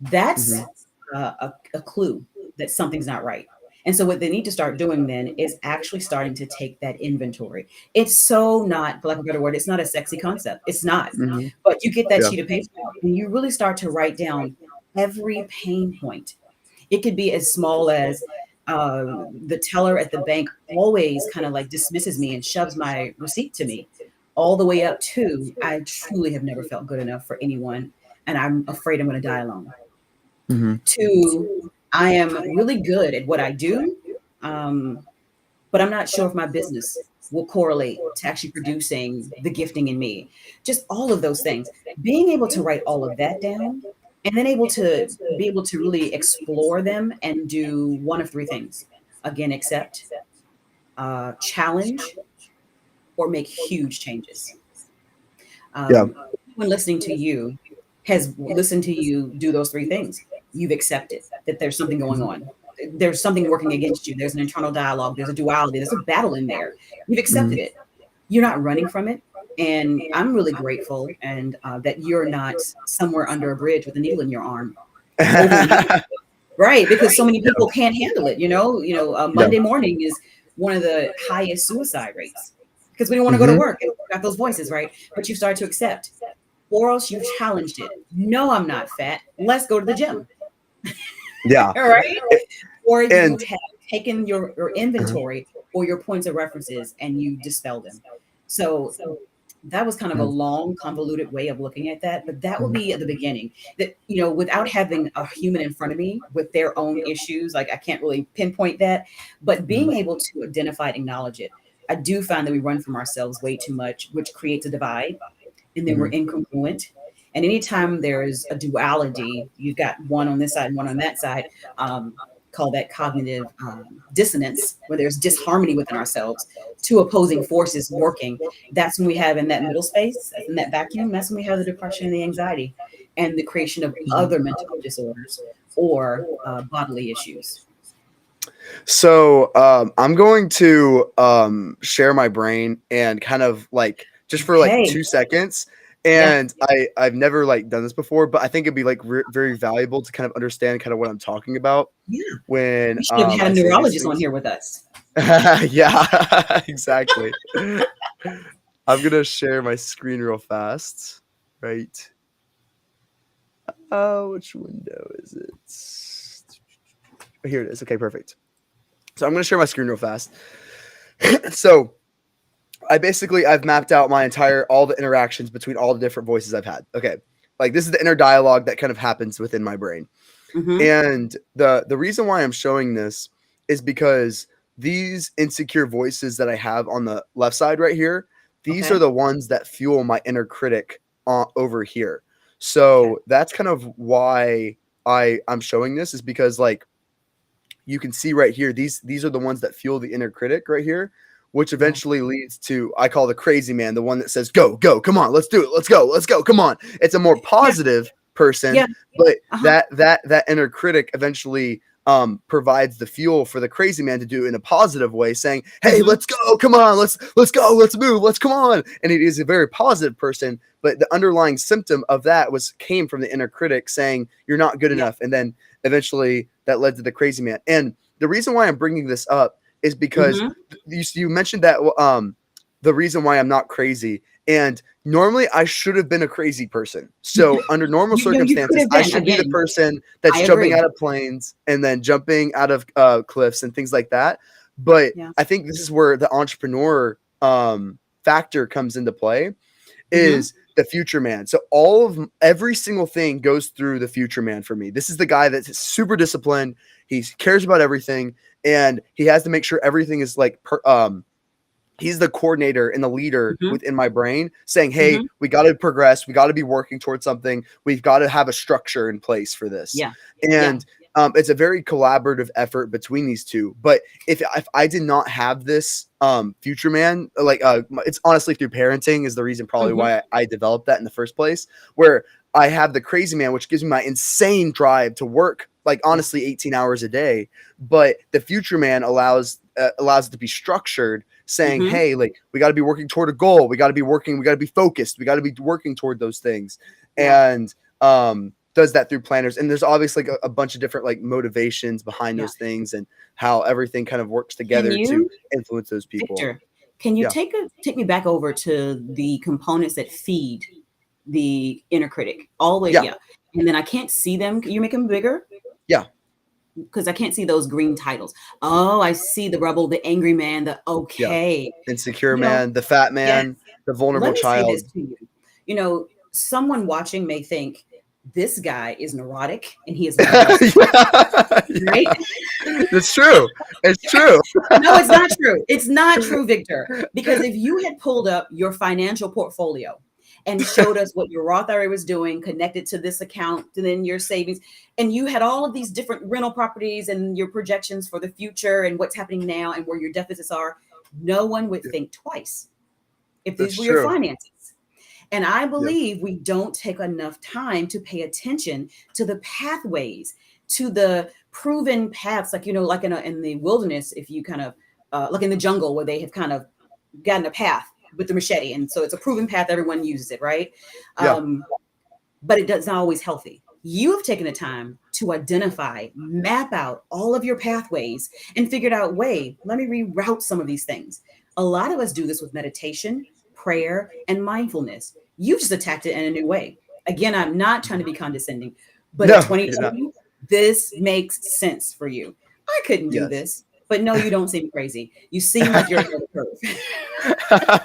Speaker 2: That's
Speaker 1: Mhm.
Speaker 2: a clue that something's not right. And so what they need to start doing then is actually starting to take that inventory. It's so not, for lack of a better word, it's not a sexy concept. It's not.
Speaker 1: Hmm.
Speaker 2: But you get that
Speaker 1: Yeah.
Speaker 2: sheet of paper out and you really start to write down every pain point. It could be as small as uh, the teller at the bank always kind of like dismisses me and shoves my receipt to me, all the way up to I truly have never felt good enough for anyone and I'm afraid I'm going to die alone.
Speaker 1: Hmm.
Speaker 2: To I am really good at what I do, um, but I'm not sure if my business will correlate to actually producing the gifting in me. Just all of those things. Being able to write all of that down and then able to be able to really explore them and do one of three things. Again, accept, challenge, or make huge changes.
Speaker 1: Yeah.
Speaker 2: When listening to you has listened to you do those three things. You've accepted that there's something going
Speaker 1: Hmm.
Speaker 2: on. There's something working against you. There's an internal dialogue. There's a duality. There's a battle in there. You've
Speaker 1: Hmm.
Speaker 2: accepted it. You're not running from it. And I'm really grateful and that you're not somewhere under a bridge with a needle in your arm, overwhelmed, right? Because so many people can't handle it.
Speaker 1: Yeah.
Speaker 2: Monday morning is one of the highest suicide rates because we don't want to go to
Speaker 1: Hmm.
Speaker 2: work. And we've got those voices, right? But you start to accept, or else you've challenged it. No, I'm not fat. Let's go to the gym.
Speaker 1: Yeah.
Speaker 2: All right. Or you
Speaker 1: And
Speaker 2: have taken your
Speaker 1: uh-huh.
Speaker 2: inventory or your points of references and you dispel them. So that was kind of a long, convoluted way of looking at that, but that would
Speaker 1: Mhm.
Speaker 2: be at the beginning. That, without having a human in front of me with their own issues, like I can't really pinpoint that, but being
Speaker 1: Mhm.
Speaker 2: able to identify and acknowledge it. I do find that we run from ourselves way too much, which creates a divide, and then we're
Speaker 1: Mhm.
Speaker 2: incongruent. And anytime there's a duality, you've got one on this side and one on that side. Um, call that cognitive dissonance, where there's disharmony within ourselves, two opposing forces working. That's when we have in that middle space, in that vacuum, that's when we have the depression and the anxiety and the creation of other mental disorders or bodily issues.
Speaker 1: So I'm going to share my brain and kind of like just for like
Speaker 2: Okay.
Speaker 1: 2 seconds.
Speaker 2: Yeah.
Speaker 1: And I've never like done this before, but I think it'd be like very valuable to kind of understand kind of what I'm talking about
Speaker 2: Yeah.
Speaker 1: when
Speaker 2: We should have had
Speaker 1: I
Speaker 2: a
Speaker 1: say these
Speaker 2: neurologist on
Speaker 1: things.
Speaker 2: here with us.
Speaker 1: Yeah, exactly. I'm gonna share my screen real fast. Right. Oh, which window is it? Here it is. Okay, perfect. So I'm gonna share my screen real fast. So I've mapped out my entire all the interactions between all the different voices I've had. Okay. Like this is the inner dialogue that kind of happens within my brain.
Speaker 2: Mm-hmm.
Speaker 1: And the reason why I'm showing this is because these insecure voices that I have on the left side right here, these are
Speaker 2: Okay.
Speaker 1: the ones that fuel my inner critic over here.
Speaker 2: Okay.
Speaker 1: So that's kind of why I'm showing this is because like you can see right here, these are the ones that fuel the inner critic right here, which
Speaker 2: Yeah.
Speaker 1: eventually leads to I call the crazy man, the one that says, go, go, come on, let's do it, let's go, come on. It's a more
Speaker 2: Yeah.
Speaker 1: positive person,
Speaker 2: Yeah.
Speaker 1: but
Speaker 2: Uh-huh.
Speaker 1: that inner critic eventually provides the fuel for the crazy man to do it in a positive way, saying, hey,
Speaker 2: Mhm.
Speaker 1: let's go, come on, let's go, let's move, let's come on. And it is a very positive person, but the underlying symptom of that was came from the inner critic saying you're not good
Speaker 2: Yeah.
Speaker 1: enough, and then eventually that led to the crazy man. And the reason why I'm bringing this up is because
Speaker 2: Mhm.
Speaker 1: you mentioned that the reason why I'm not crazy, and normally I should have been a crazy person. So under normal
Speaker 2: You could
Speaker 1: circumstances,
Speaker 2: have
Speaker 1: I
Speaker 2: been,
Speaker 1: should be the
Speaker 2: again,
Speaker 1: person that's
Speaker 2: I
Speaker 1: jumping
Speaker 2: agree.
Speaker 1: out of planes and then jumping out of cliffs and things like that. But
Speaker 2: Yeah.
Speaker 1: I think this is where the entrepreneur factor comes into play
Speaker 2: Mhm.
Speaker 1: is the future man. So every single thing goes through the future man for me. This is the guy that's super disciplined. He cares about everything, and he has to make sure everything is like he's the coordinator and the leader
Speaker 2: Mhm.
Speaker 1: within my brain saying, hey,
Speaker 2: Mhm.
Speaker 1: we got to progress, we got to be working towards something, we've got to have a structure in place for this.
Speaker 2: Yeah. Yeah.
Speaker 1: And it's a very collaborative effort between these two. But if I did not have this future man, like it's honestly through parenting is the reason probably
Speaker 2: Mhm.
Speaker 1: why I developed that in the first place, where I have the crazy man, which gives me my insane drive to work like
Speaker 2: Yeah.
Speaker 1: honestly 18 hours a day. But the future man allows it to be structured, saying,
Speaker 2: Mhm.
Speaker 1: hey, like we got to be working toward a goal, we got to be focused, we got to be working toward those things.
Speaker 2: Yeah.
Speaker 1: And does that through planners, and there's obviously like a bunch of different like motivations behind
Speaker 2: Yeah.
Speaker 1: those things and how everything kind of works
Speaker 2: Can
Speaker 1: together to
Speaker 2: you,
Speaker 1: influence those people.
Speaker 2: Victor, can you
Speaker 1: Yeah,
Speaker 2: take me back over to the components that feed the inner critic? All the way,
Speaker 1: yeah,
Speaker 2: yeah. And then I can't see them. Can you make them bigger?
Speaker 1: yeah,
Speaker 2: Because I can't see those green titles. Oh, I see the rebel, the angry man, the
Speaker 1: yeah.
Speaker 2: okay.
Speaker 1: Insecure
Speaker 2: You know,
Speaker 1: man, the fat
Speaker 2: yes.
Speaker 1: man, the vulnerable
Speaker 2: Let me say this
Speaker 1: child.
Speaker 2: to you. You know, someone watching may think this guy is neurotic and he is narcissistic,
Speaker 1: Yeah,
Speaker 2: right?
Speaker 1: yeah. It's true. It's true.
Speaker 2: No, it's not true. It's not true, Victor. Because if you had pulled up your financial portfolio and showed us what your Roth IRA was doing, connected to this account, and then your savings, and you had all of these different rental properties and your projections for the future and what's happening now and where your deficits are, no one would think twice if these
Speaker 1: That's
Speaker 2: were your
Speaker 1: true.
Speaker 2: finances. And I
Speaker 1: Yeah.
Speaker 2: believe we don't take enough time to pay attention to the pathways, to the proven paths, like, you know, like in the wilderness, if you kind of, like in the jungle where they have kind of gotten a path with the machete. And so it's a proven path, everyone uses it, right?
Speaker 1: Yeah.
Speaker 2: Um, but it does not always healthy. You have taken the time to identify, map out all of your pathways and figured out, wait, let me reroute some of these things. A lot of us do this with meditation, prayer, and mindfulness. You just attacked it in a new way. Again, I'm not trying to be condescending, but at
Speaker 1: No, you're not.
Speaker 2: 2020, this makes sense for you. I couldn't do
Speaker 1: Yes.
Speaker 2: this, but no, you don't seem crazy. You seem like you're ahead of the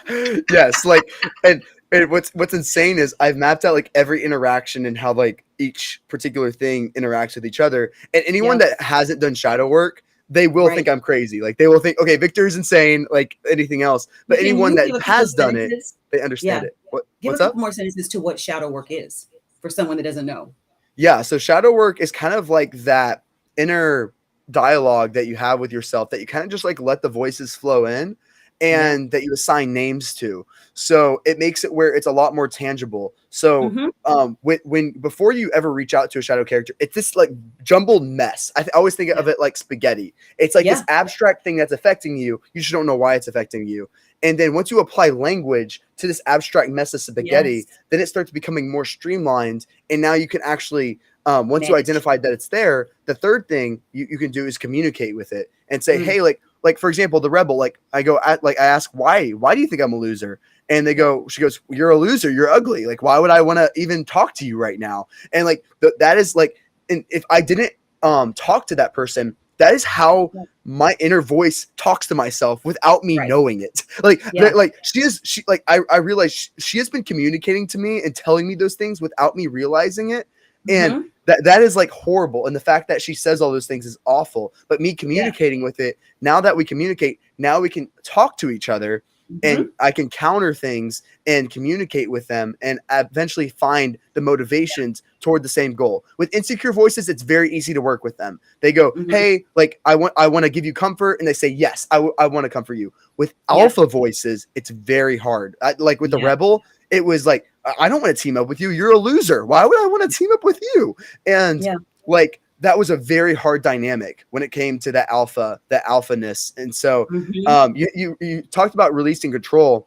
Speaker 2: curve.
Speaker 1: Yes, like, and what's insane is I've mapped out like every interaction and how like each particular thing interacts with each other. And anyone
Speaker 2: Yeah,
Speaker 1: that hasn't done shadow work, they will
Speaker 2: right.
Speaker 1: think I'm crazy. Like they will think, okay, Victor's insane, like anything else. But
Speaker 2: Can
Speaker 1: anyone
Speaker 2: you
Speaker 1: that
Speaker 2: give a couple of
Speaker 1: has done it,
Speaker 2: sentences?
Speaker 1: they
Speaker 2: Yeah,
Speaker 1: understand it.
Speaker 2: give a
Speaker 1: What's up?
Speaker 2: couple more sentences to what shadow work is for someone that doesn't know.
Speaker 1: Yeah, so shadow work is kind of like that inner dialogue that you have with yourself that you kind of just like let the voices flow in
Speaker 2: Yeah.
Speaker 1: and that you assign names to. So it makes it where it's a lot more tangible. So
Speaker 2: Mhm.
Speaker 1: when before you ever reach out to a shadow character, it's this like jumbled mess. I always think
Speaker 2: Yeah.
Speaker 1: of it like spaghetti. It's like this
Speaker 2: Yeah.
Speaker 1: abstract thing that's affecting you. You just don't know why it's affecting you. And then once you apply language to this abstract mess of spaghetti,
Speaker 2: Yes.
Speaker 1: then it starts becoming more streamlined. And now you can actually once you
Speaker 2: Manage.
Speaker 1: identified that it's there, the third thing you can do is communicate with it and say,
Speaker 2: Mm.
Speaker 1: hey, like for example, the rebel, like I go at like I ask why do you think I'm a loser? And
Speaker 2: Yeah.
Speaker 1: she goes, you're a loser, you're ugly. Like, why would I want to even talk to you right now? And like that is like, and if I didn't talk to that person, that is how
Speaker 2: Yeah.
Speaker 1: my inner voice talks to myself without me
Speaker 2: Right.
Speaker 1: knowing it. Like,
Speaker 2: Yeah.
Speaker 1: like she like I realize she has been communicating to me and telling me those things without me realizing it. And
Speaker 2: Mhm.
Speaker 1: that is like horrible. And the fact that she says all those things is awful. But me
Speaker 2: Yeah.
Speaker 1: communicating with it, now that we communicate, now we can talk to each other and
Speaker 2: Mhm.
Speaker 1: I can counter things and communicate with them and eventually find the motivations toward the same goal. With insecure voices, it's very easy to work with them. They go,
Speaker 2: Mhm.
Speaker 1: hey, like I want to give you comfort. And they say, yes, I want to comfort you. With
Speaker 2: Yeah.
Speaker 1: alpha voices, it's very hard. Like with the
Speaker 2: Yeah.
Speaker 1: rebel, it was like, I don't want to team up with you. You're a loser. Why would I want to team up with you? And
Speaker 2: Yeah.
Speaker 1: like that was a very hard dynamic when it came to that alphaness. And so
Speaker 2: Mhm.
Speaker 1: you talked about releasing control.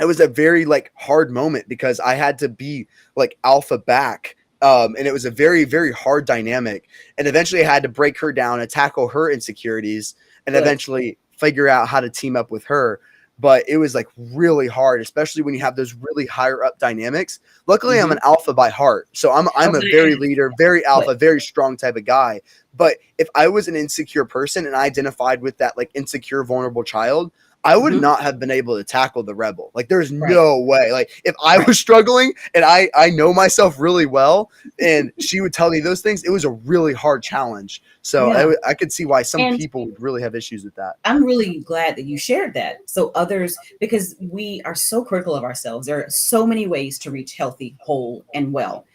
Speaker 1: It was a very like hard moment because I had to be like alpha back. And it was a very, very hard dynamic. And eventually I had to break her down and tackle her insecurities and
Speaker 2: Good.
Speaker 1: eventually figure out how to team up with her. But it was like really hard, especially when you have those really higher up dynamics. Luckily, I'm
Speaker 2: Mhm.
Speaker 1: an alpha by heart. So
Speaker 2: I
Speaker 1: I'm
Speaker 2: was
Speaker 1: a
Speaker 2: gonna
Speaker 1: very
Speaker 2: ask.
Speaker 1: leader, very
Speaker 2: Good.
Speaker 1: alpha, very strong type of guy. But if I was an insecure person and I identified with that like insecure, vulnerable child, I would
Speaker 2: Mhm.
Speaker 1: not have been able to tackle the rebel. Like there's
Speaker 2: Right.
Speaker 1: no way. Like if I
Speaker 2: Right.
Speaker 1: was struggling and I know myself really well and she would tell me those things, it was a really hard challenge. So
Speaker 2: Yeah.
Speaker 1: I could see why some
Speaker 2: And
Speaker 1: people would really have issues with that.
Speaker 2: I'm really glad that you shared that. So others, because we are so critical of ourselves, there are so many ways to reach healthy, whole, and well.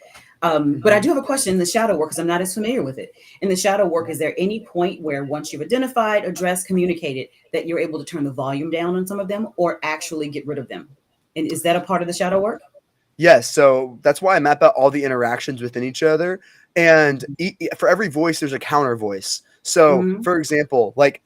Speaker 2: But I
Speaker 1: Mhm.
Speaker 2: do have a question in the shadow work because I'm not as familiar with it. In the shadow work, is there any point where once you've identified, addressed, communicated, that you're able to turn the volume down on some of them or actually get rid of them? And is that a part of the shadow work?
Speaker 1: Yes, so that's why I map out all the interactions within each other, and for every voice, there's a counter voice. So,
Speaker 2: Mhm.
Speaker 1: for example, like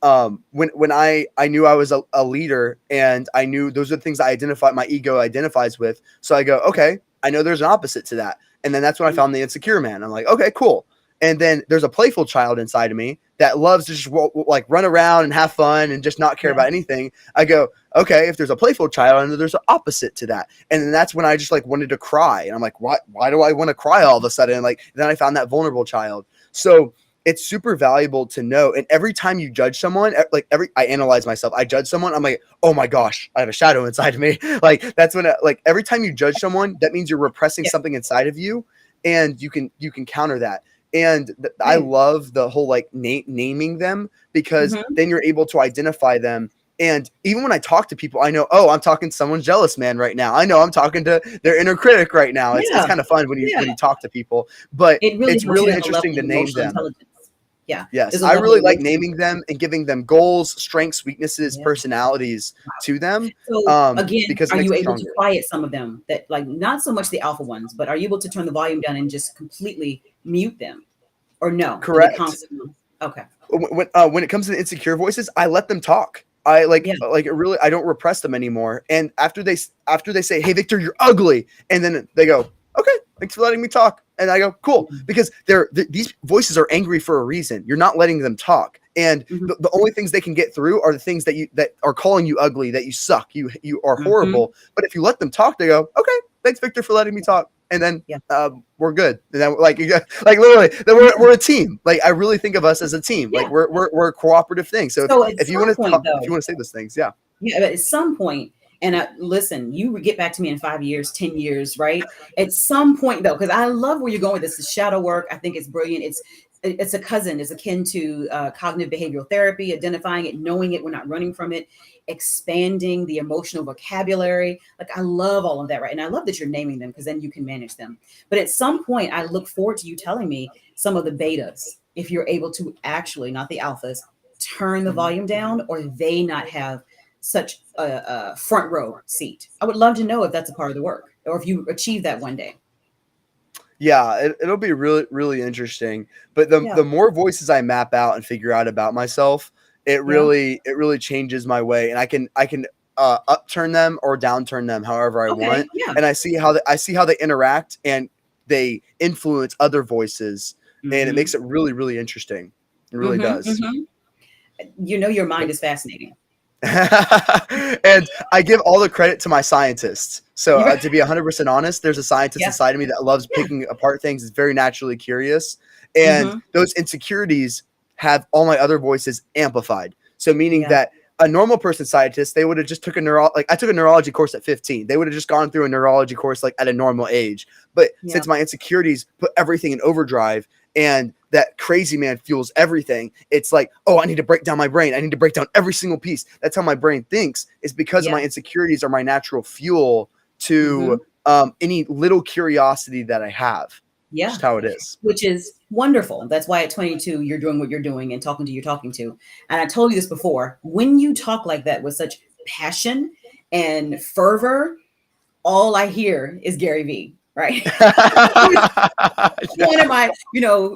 Speaker 1: when I knew I was a leader, and I knew those are the things I identify my ego identifies with. So I go, okay. I know there's an opposite to that. And then that's when I found the insecure man. I'm like, okay, cool. And then there's a playful child inside of me that loves to just like run around and have fun and just not care about anything. I go, okay, if there's a playful child, I know there's an opposite to that. And then that's when I just like wanted to cry. And I'm like, why do I want to cry all of a sudden? Like, then I found that vulnerable child. So it's super valuable to know. And every time you judge someone, like I analyze myself, I judge someone, I'm like, oh my gosh, I have a shadow inside of me. Like that's when, like every time you judge someone, that means you're repressing something inside of you, and you can counter that. And I love the whole like naming them, because then you're able to identify them. And even when I talk to people, I know, oh, I'm talking to someone's jealous man right now. I know I'm talking to their inner critic right now. It's kind of fun when you talk to people, but it's really interesting to name them.
Speaker 2: Yeah.
Speaker 1: Yes. I really like naming them and giving them goals, strengths, weaknesses, personalities to them.
Speaker 2: So again,
Speaker 1: because
Speaker 2: are you able to quiet some of them, that like not so much the alpha ones, but are you able to turn the volume down and just completely mute them, or no?
Speaker 1: Correct.
Speaker 2: Okay.
Speaker 1: When it comes to the insecure voices, I let them talk. I like it really, I don't repress them anymore. And after they say, hey, Victor, you're ugly. And then they go, okay, thanks for letting me talk. And I go, cool. Because these voices are angry for a reason. You're not letting them talk. And the only things they can get through are the things that are calling you ugly, that you suck, you are horrible. But if you let them talk, they go, okay, thanks, Victor, for letting me talk. And then we're good. And then like literally, then we're a team. Like I really think of us as a team. Like we're a cooperative thing. So if you want to say those things, but
Speaker 2: at some point, and listen, you get back to me in 5 years, 10 years, right? At some point though, because I love where you're going with this. Is shadow work. I think it's brilliant. It's akin to cognitive behavioral therapy, identifying it, knowing it, we're not running from it, expanding the emotional vocabulary. Like I love all of that, right? And I love that you're naming them, because then you can manage them. But at some point, I look forward to you telling me some of the betas, if you're able to actually, not the alphas, turn the volume down, or they not have such a front row seat. I would love to know if that's a part of the work, or if you achieve that one day.
Speaker 1: Yeah, it'll be really, really interesting. But the more voices I map out and figure out about myself, it really changes my way, and I can upturn them or downturn them however I want. And I see how they interact and they influence other voices, and it makes it really, really interesting. It really does.
Speaker 2: You know, your mind is fascinating.
Speaker 1: And I give all the credit to my scientists. So to be 100% honest, there's a scientist inside of me that loves picking apart things. It's very naturally curious. And those insecurities have all my other voices amplified. So meaning that a normal person scientist, they would have just took I took a neurology course at 15. They would have just gone through a neurology course like at a normal age. But since my insecurities put everything in overdrive, and that crazy man fuels everything, it's like, oh, I need to break down my brain. I need to break down every single piece. That's how my brain thinks. It's because of my insecurities are my natural fuel to any little curiosity that I have.
Speaker 2: Yeah.
Speaker 1: Just how it is.
Speaker 2: Which is wonderful. That's why at 22, you're doing what you're doing and talking to you're talking to. And I told you this before, when you talk like that with such passion and fervor, all I hear is Gary Vee. Right. One of my,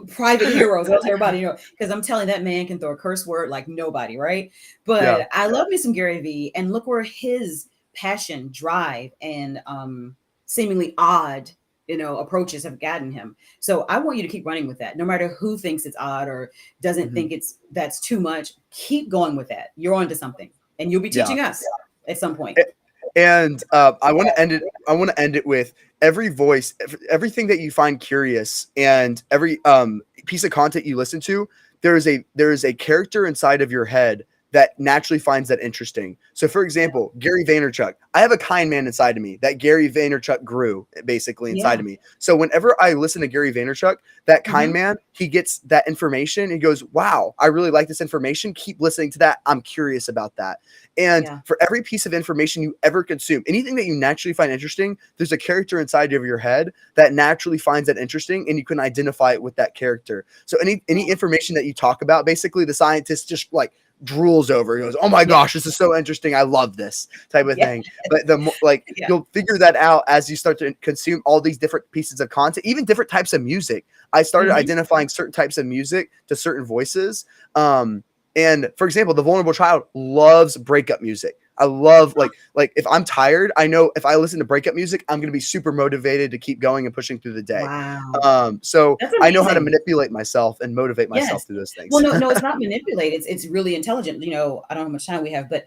Speaker 2: private heroes. I'll tell everybody, because I'm telling that man can throw a curse word like nobody. Right. But I love me some Gary Vee, and look where his passion, drive, and seemingly odd, approaches have gotten him. So I want you to keep running with that. No matter who thinks it's odd or doesn't think that's too much, keep going with that. You're onto something, and you'll be teaching us at some point.
Speaker 1: And I want to end it with every voice, everything that you find curious, and every piece of content you listen to. There is a character inside of your head that naturally finds that interesting. So, for example, Gary Vaynerchuk, I have a kind man inside of me that Gary Vaynerchuk grew basically inside of me. So whenever I listen to Gary Vaynerchuk, that kind man, he gets that information. He goes, wow, I really like this information. Keep listening to that. I'm curious about that. And for every piece of information you ever consume, anything that you naturally find interesting, there's a character inside of your head that naturally finds that interesting, and you can identify it with that character. So any information that you talk about, basically the scientist just like drools over. He goes, oh my gosh, this is so interesting. I love this type of thing. But you'll figure that out as you start to consume all these different pieces of content, even different types of music. I started identifying certain types of music to certain voices. And for example, the vulnerable child loves breakup music. I love like if I'm tired, I know if I listen to breakup music, I'm gonna be super motivated to keep going and pushing through the day.
Speaker 2: Wow.
Speaker 1: So
Speaker 2: That's
Speaker 1: I know how to
Speaker 2: amazing.
Speaker 1: manipulate myself and motivate myself
Speaker 2: Yes.
Speaker 1: through those
Speaker 2: Well,
Speaker 1: things.
Speaker 2: no, it's not manipulated. It's really intelligent. I don't know how much time we have, but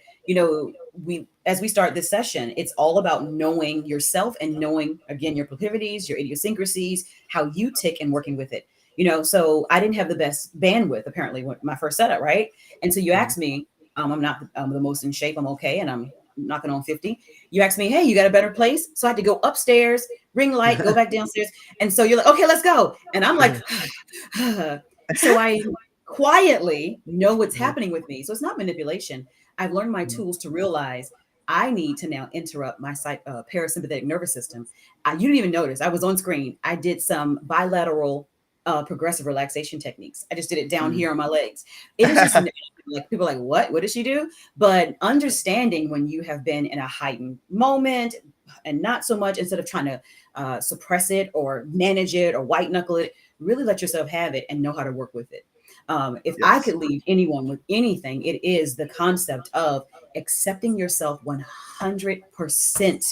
Speaker 2: we as we start this session, it's all about knowing yourself and knowing again your proclivities, your idiosyncrasies, how you tick and working with it. So I didn't have the best bandwidth apparently when my first setup, right? And so you
Speaker 1: Mhm.
Speaker 2: asked me, I'm not the most in shape. I'm okay, and I'm knocking on 50. You asked me, hey, you got a better place? So I had to go upstairs, ring light, go back downstairs, and so you're like, okay, let's go, and I'm like. So I quietly know what's
Speaker 1: Mhm.
Speaker 2: happening with me. So it's not manipulation. I've learned my
Speaker 1: Mhm.
Speaker 2: tools to realize I need to now interrupt my parasympathetic nervous system. You didn't even notice. I was on screen. I did some bilateral progressive relaxation techniques. I just did it down
Speaker 1: Mhm.
Speaker 2: here on my legs. It is just like people are like, what? What did she do? But understanding when you have been in a heightened moment and not so much, instead of trying to suppress it or manage it or white knuckle it, really let yourself have it and know how to work with it. If I
Speaker 1: Yes.
Speaker 2: could leave anyone with anything, it is the concept of accepting yourself 100%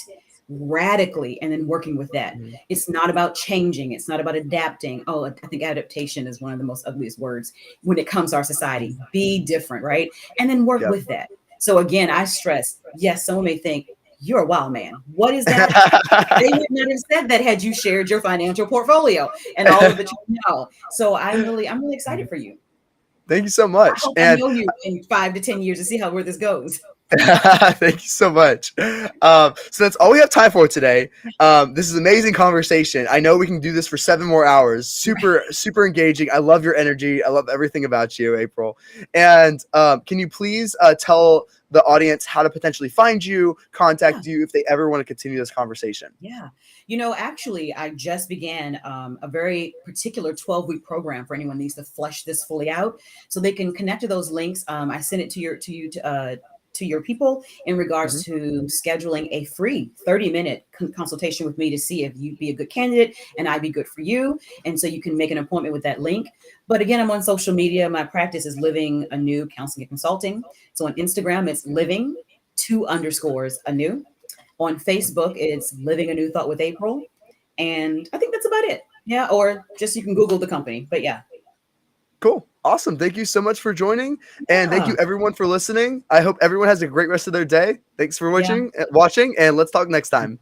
Speaker 2: radically and then working with that.
Speaker 1: Mhm.
Speaker 2: It's not about changing, it's not about adapting. Oh, I think adaptation is one of the most ugliest words when it comes to our society.
Speaker 1: Mhm.
Speaker 2: Be different, right? And then work
Speaker 1: Yep.
Speaker 2: with that. So again, I stress, yes, someone may think you're a wild man. What is that? They would not have said that had you shared your financial portfolio and all of the So I'm really excited for you.
Speaker 1: Thank you so
Speaker 2: I
Speaker 1: much.
Speaker 2: hope I
Speaker 1: And
Speaker 2: know you in 5 to 10 years to see how where this goes.
Speaker 1: thank you so much. So that's all we have time for today. This is an amazing conversation. I know we can do this for 7 more hours. Super, super engaging. I love your energy. I love everything about you, April. And can you please tell the audience how to potentially find you,
Speaker 2: Yeah.
Speaker 1: contact you if they ever want to continue this conversation?
Speaker 2: Yeah. Actually, I just began a very particular 12-week program for anyone who needs to flesh this fully out. So they can connect to those links. I sent it to your people in regards
Speaker 1: Mhm.
Speaker 2: to scheduling a free 30-minute consultation with me to see if you'd be a good candidate and I'd be good for you. And so you can make an appointment with that link. But again, I'm on social media. My practice is Living Anew Counseling and Consulting. So on Instagram, it's living two underscores anew. On Facebook, it's Living a New Thought with April. And I think that's about it. Yeah. Or just you can Google the company. But yeah.
Speaker 1: Cool. Awesome. Thank you so much for joining. And thank
Speaker 2: Yeah.
Speaker 1: you everyone for listening. I hope everyone has a great rest of their day. Thanks for
Speaker 2: Yeah.
Speaker 1: watching, and let's talk next time.